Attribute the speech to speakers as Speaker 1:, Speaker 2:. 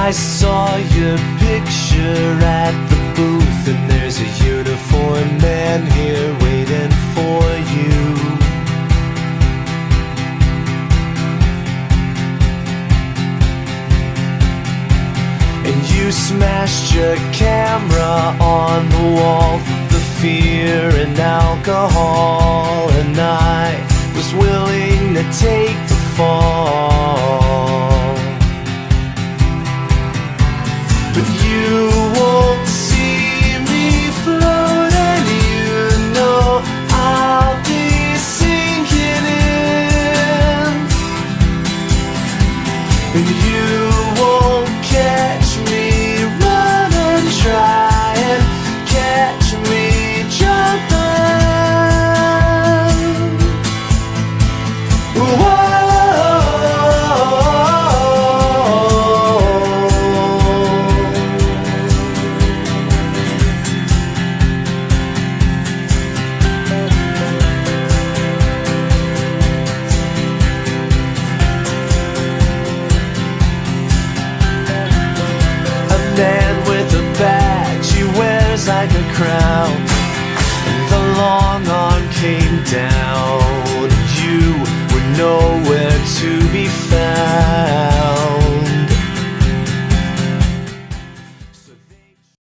Speaker 1: I saw your picture at the booth, and there's a uniformed man here waiting for you. And you smashed your camera on the wall from the fear and alcohol, and I was willing to take the fall. But you won't see me float, and you know I'll be sinking in. And you won't catch me running, try and catch me jumping. Whoa. Man with a badge he wears like a crown, and the long arm came down.